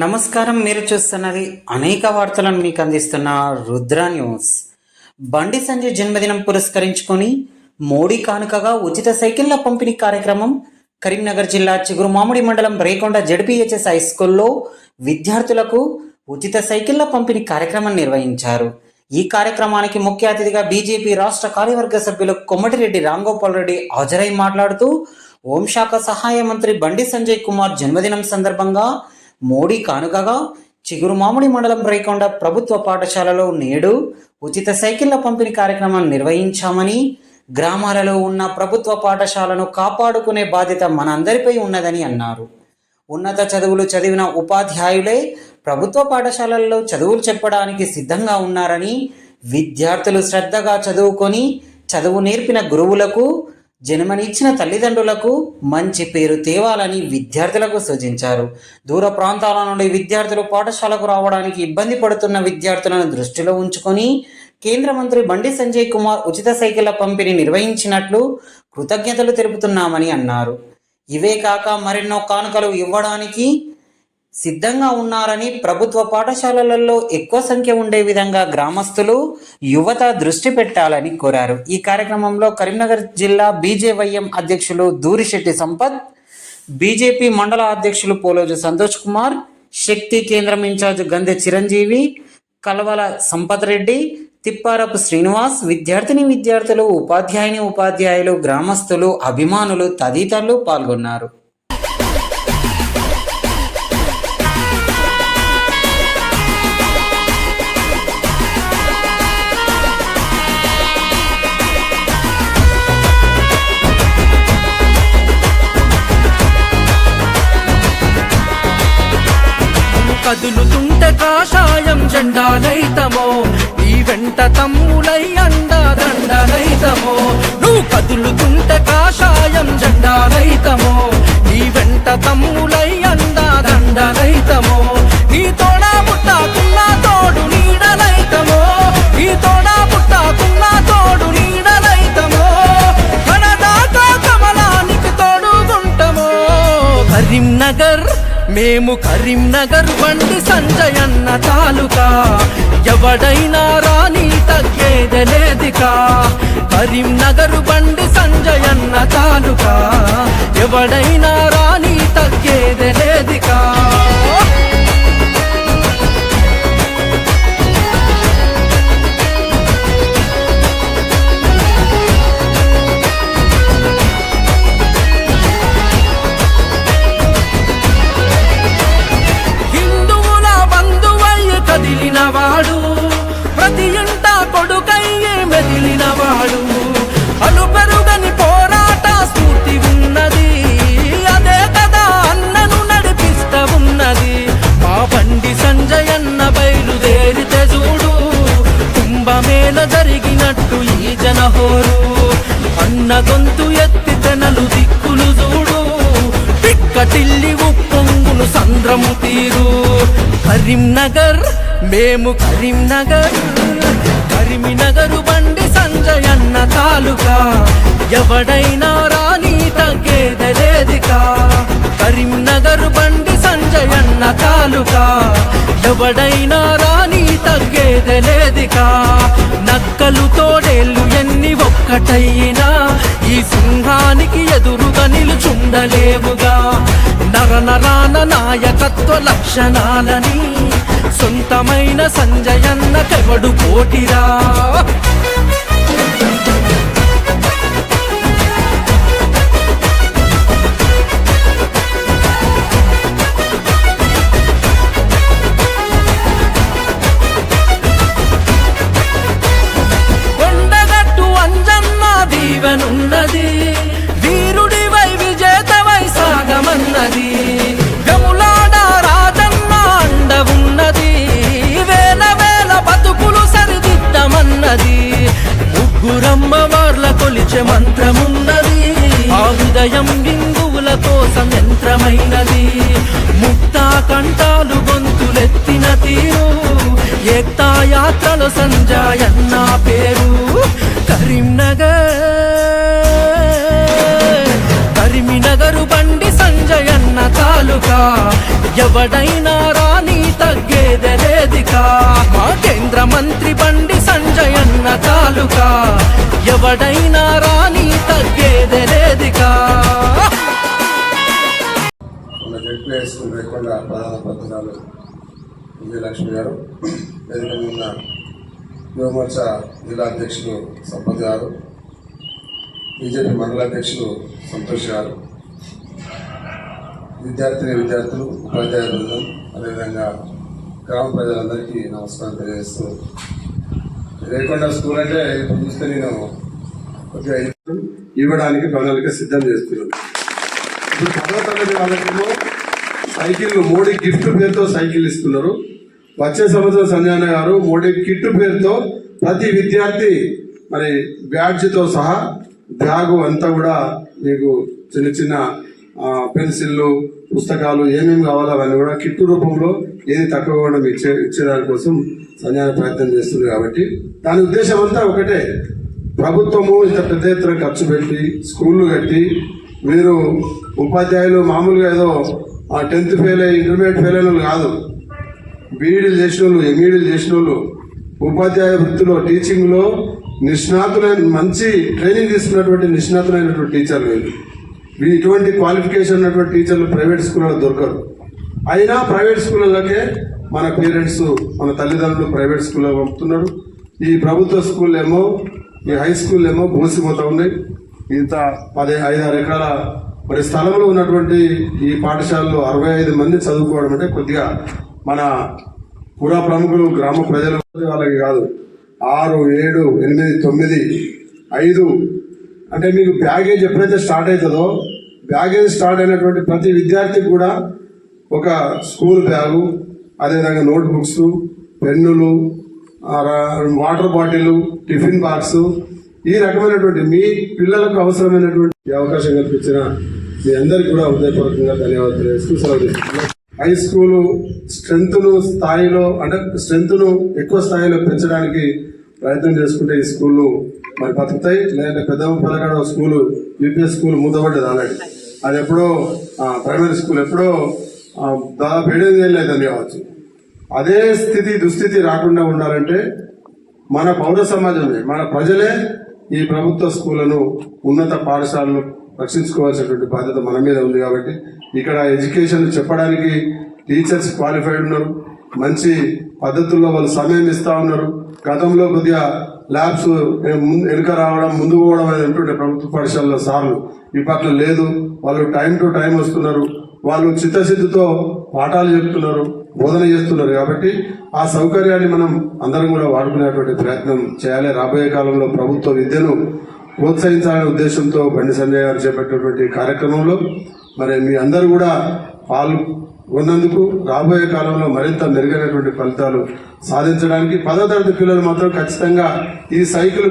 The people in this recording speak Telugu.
నమస్కారం, మీరు చూస్తున్నది అనేక వార్తలను మీకు అందిస్తున్న రుద్ర న్యూస్. బండి సంజయ్ జన్మదినం పురస్కరించుకొని మోడీ కానుకగా ఉచిత సైకిళ్ల పంపిణీ కార్యక్రమం కరీంనగర్ జిల్లా చిగురుమామిడి మండలం రేకొండ జెడ్పీహెచ్ఎస్ హై స్కూల్లో విద్యార్థులకు ఉచిత సైకిళ్ల పంపిణీ కార్యక్రమం నిర్వహించారు. ఈ కార్యక్రమానికి ముఖ్య అతిథిగా బీజేపీ రాష్ట్ర కార్యవర్గ సభ్యులు కొమ్మటిరెడ్డి రాంగోపాల్ రెడ్డి హాజరై మాట్లాడుతూ హోంశాఖ సహాయ మంత్రి బండి సంజయ్ కుమార్ జన్మదినం సందర్భంగా మోడీ కానుకగా చిగురుమామిడి మండలం రేకొండ ప్రభుత్వ పాఠశాలలో నేడు ఉచిత సైకిళ్ల పంపిణీ కార్యక్రమం నిర్వహించామని, గ్రామాలలో ఉన్న ప్రభుత్వ పాఠశాలను కాపాడుకునే బాధ్యత మనందరిపై ఉన్నదని అన్నారు. ఉన్నత చదువులు చదివిన ఉపాధ్యాయులే ప్రభుత్వ పాఠశాలల్లో చదువులు చెప్పడానికి సిద్ధంగా ఉన్నారని, విద్యార్థులు శ్రద్ధగా చదువుకొని చదువు నేర్పిన గురువులకు, జన్మనిచ్చిన తల్లిదండ్రులకు మంచి పేరు తేవాలని విద్యార్థులకు సూచించారు. దూర ప్రాంతాల నుండి విద్యార్థులు పాఠశాలకు రావడానికి ఇబ్బంది పడుతున్న విద్యార్థులను దృష్టిలో ఉంచుకొని కేంద్ర మంత్రి బండి సంజయ్ కుమార్ ఉచిత సైకిళ్ల పంపిణీ నిర్వహించినట్లు కృతజ్ఞతలు తెలుపుతున్నామని అన్నారు. ఇవే కాక మరెన్నో కానుకలు ఇవ్వడానికి సిద్ధంగా ఉన్నారని, ప్రభుత్వ పాఠశాలలలో ఎక్కువ సంఖ్య ఉండే విధంగా గ్రామస్తులు, యువత దృష్టి పెట్టాలని కోరారు. ఈ కార్యక్రమంలో కరీంనగర్ జిల్లా బీజేవైఎం అధ్యక్షులు దూరిశెట్టి సంపత్, బీజేపీ మండల అధ్యక్షులు పోలోజు సంతోష్ కుమార్, శక్తి కేంద్రం ఇన్ఛార్జ్ గంధె చిరంజీవి, కలవల సంపత్ రెడ్డి, తిప్పారపు శ్రీనివాస్, విద్యార్థులు, ఉపాధ్యాయులు, గ్రామస్తులు, అభిమానులు తదితరులు పాల్గొన్నారు. కదులుతుంటే కాషాయం జెండాలైతమో, ఈ వెంట తమ్ములై అండదండలైతమో. నువ్వు కదులుతుంటే కాషాయం జెండాలైతమో, ఈ వెంట తమ్ములై అండదండలైతమో. ఈ తోడా పుట్టాకున్న తోడు నీడలైతమో, ఈ తోడా పుట్టాకున్న తోడు నీడలైతమో. కడదాకా కమలానికి తోడుగుంటమో. కరీంనగర్ మేము కరీంనగర్ బండి సంజయ్ అన్న తాలూకా, ఎవడైనా రాని తగ్గేదలేదికా. కరీంనగర్ బండి సంజయ్ అన్న తాలూకా, ఎవడైనా రాని తగ్గేదలేదికా. కదిలినవాడు ప్రతి ఇంట కొడుకయ్యే మెదిలినవాడు, అలు పెరుగని పోరాట స్ఫూర్తి ఉన్నది, అదే కదా అన్నను నడిపిస్తా ఉన్నది. మా బండి సంజయ్ అన్న బయలుదేరితే చూడు, కుంభమేళ జరిగినట్టు ఈ జనహోరు. అన్న గొంతు ఎత్తితే నలు దిక్కులు చూడు, పిక్కటిల్లి ఉప్పొంగును సంద్రము తీరు. కరీంనగర్ మేము కరీంనగరు బండి సంజయ్ అన్న తాలూకా, ఎవడైనా రాని తగ్గేదలేదికా. కరీంనగరు బండి సంజయ్ అన్న తాలూకా, ఎవడైనా రాని తగ్గేదలేదికా. నక్కలు తోడేళ్ళు ఎన్ని ఒక్కటైనా ఈ సింహానికి ఎదురుగా నిలుచుండలేవుగా. నరనరాన నాయకత్వ లక్షణాలని సొంతమైన సంజయ్ అన్నకెవడు పోటిరా. కొండగట్టు అంజన్న దీవెనున్నది, వీరుడివై విజేతవై సాగమన్నది. గములాడ రాజన్న అండ ఉన్నది, వేల వేల బతుకులు సరిదిద్దమన్నది. సాధ్యమైనది. ముక్తా కంఠాలు గొంతులెత్తిన తీరు, ఏక్తా యాత్రలో సంజయ్ అన్న పేరు. కరీంనగరు బండి సంజయ్ అన్న తాలూకా, ఎవడైనా రాని తగ్గేదే లేదికా. మా కేంద్ర మంత్రి బండి సంజయ్ అన్న తాలూకా, ఎవడైనా రాని తగ్గేదే లేదికా. మన జడ్పీ హై స్కూల్ రేకొండ ప్రధాన పత్రాలు విజయలక్ష్మి గారు, వేదిక ఉన్న యువమోర్చా జిల్లా అధ్యక్షులు సంపత్ గారు, బీజేపీ మండల అధ్యక్షులు సంతోష్ గారు, విద్యార్థులు, ఉపాధ్యాయ బృందం, అదేవిధంగా గ్రామ ప్రజలందరికీ నమస్కారం తెలియజేస్తూ, రేకొండ స్కూల్ అంటే ఇప్పుడు చూస్తే నేను కొద్దిగా ఇవ్వడానికి ప్రణాళిక సిద్ధం చేస్తున్నాను. ఇప్పుడు 10వ తరగతి వాళ్ళకేమో సైకిల్ మోడీ గిఫ్ట్ పేరుతో సైకిల్ ఇస్తున్నారు. వచ్చే సంవత్సరం సంజయ్ గారు మోడీ కిట్ పేరుతో ప్రతి విద్యార్థి మరి బ్యాడ్జ్తో సహా బ్యాగు అంతా కూడా మీకు చిన్న చిన్న పెన్సిళ్ళు, పుస్తకాలు ఏమేమి కావాలో అవన్నీ కూడా కిట్టు రూపంలో ఏది తక్కువ కూడా ఇచ్చేదాని కోసం సంజయ్ ప్రయత్నం చేస్తుంది. కాబట్టి దాని ఉద్దేశం అంతా ఒకటే, ప్రభుత్వము ఇంత పెద్ద ఎత్తున ఖర్చు పెట్టి స్కూళ్ళు కట్టి మీరు ఉపాధ్యాయులు మామూలుగా ఏదో 10th ఫెయిల్ అయ్యి ఇంటర్మీడియట్ ఫెయిల్ అయిన వాళ్ళు కాదు, బీఈడీలు చేసిన వాళ్ళు, ఎంఈడీలు చేసిన వాళ్ళు, ఉపాధ్యాయ వృత్తిలో టీచింగ్లో నిష్ణాతులైన మంచి ట్రైనింగ్ తీసుకున్నటువంటి నిష్ణాతులైనటువంటి టీచర్లు వీళ్ళు. ఇటువంటి క్వాలిఫికేషన్ ఉన్నటువంటి టీచర్లు ప్రైవేట్ స్కూళ్ళలో దొరకరు. అయినా ప్రైవేట్ స్కూళ్ళకే మన పేరెంట్స్, మన తల్లిదండ్రులు ప్రైవేట్ స్కూల్లో పంపుతున్నారు. ఈ ప్రభుత్వ స్కూల్ ఏమో, ఈ హై స్కూల్ ఏమో బోసిపోతా ఉన్నాయి. ఇంత 5-6 ఎకరాల మరి స్థలంలో ఉన్నటువంటి ఈ పాఠశాలలో 65 మంది చదువుకోవడం అంటే కొద్దిగా మన పురా ప్రముఖులు, గ్రామ ప్రజలు వాళ్ళకి కాదు. 6, 7, 8, 9, 5 అంటే మీకు బ్యాగేజ్ ఎప్పుడైతే స్టార్ట్ అవుతుందో, బ్యాగేజ్ స్టార్ట్ అయినటువంటి ప్రతి విద్యార్థికి కూడా ఒక స్కూల్ బ్యాగు, అదేవిధంగా నోట్ బుక్స్, పెన్నులు, వాటర్ బాటిల్, టిఫిన్ బాక్స్, ఈ రకమైనటువంటి మీ పిల్లలకు అవసరమైనటువంటి అవకాశం కల్పించిన మీ అందరికీ కూడా హృదయపూర్వకంగా ధన్యవాదాలు తెలియజేస్తూ సెలవు తీసుకుంటున్నాను. హై స్కూలు స్ట్రెంత్ను ఎక్కువ స్థాయిలో పెంచడానికి ప్రయత్నం చేసుకుంటే ఈ స్కూళ్ళు మరి బతుకుతాయి. లేదంటే పెద్దపల్లెకాడ స్కూలు, యూపీఎస్ స్కూల్ మూతపడ్డది ఆల్రెడీ. అది ఎప్పుడో ప్రైమరీ స్కూల్ ఎప్పుడో దాదాపు 7 ఏళ్ళు అవుతుంది కావచ్చు. అదే దుస్థితి రాకుండా ఉండాలంటే మన పౌర సమాజమే, మన ప్రజలే ఈ ప్రభుత్వ స్కూళ్లను, ఉన్నత పాఠశాలను రక్షించుకోవాల్సినటువంటి బాధ్యత మన మీద ఉంది. కాబట్టి ఇక్కడ ఎడ్యుకేషన్ చెప్పడానికి టీచర్స్ క్వాలిఫైడ్ ఉన్నారు, మంచి పద్ధతుల్లో వాళ్ళు సమయం ఇస్తా ఉన్నారు. గతంలో కొద్దిగా ల్యాబ్స్ వెనుక రావడం, ముందు పోవడం అనేది ఉంటుండే ప్రభుత్వ పాఠశాలలో సార్లు. ఇప్పట్లో లేదు, వాళ్ళు టైం టు టైం వస్తున్నారు, వాళ్ళు చిత్తశుద్ధితో పాఠాలు చెప్తున్నారు, బోధన చేస్తున్నారు. కాబట్టి ఆ సౌకర్యాన్ని మనం అందరం కూడా వాడుకునేటువంటి ప్రయత్నం చేయాలి. రాబోయే కాలంలో ప్రభుత్వ విద్యను ప్రోత్సహించాలనే ఉద్దేశంతో బండి సంజయ్ గారు చేపట్టినటువంటి కార్యక్రమంలో మరి మీ అందరూ కూడా పాల్గొన్నందుకు రాబోయే కాలంలో మరింత మెరుగైనటువంటి ఫలితాలు సాధించడానికి 10వ తరగతి పిల్లలు మాత్రం ఖచ్చితంగా ఈ సైకిల్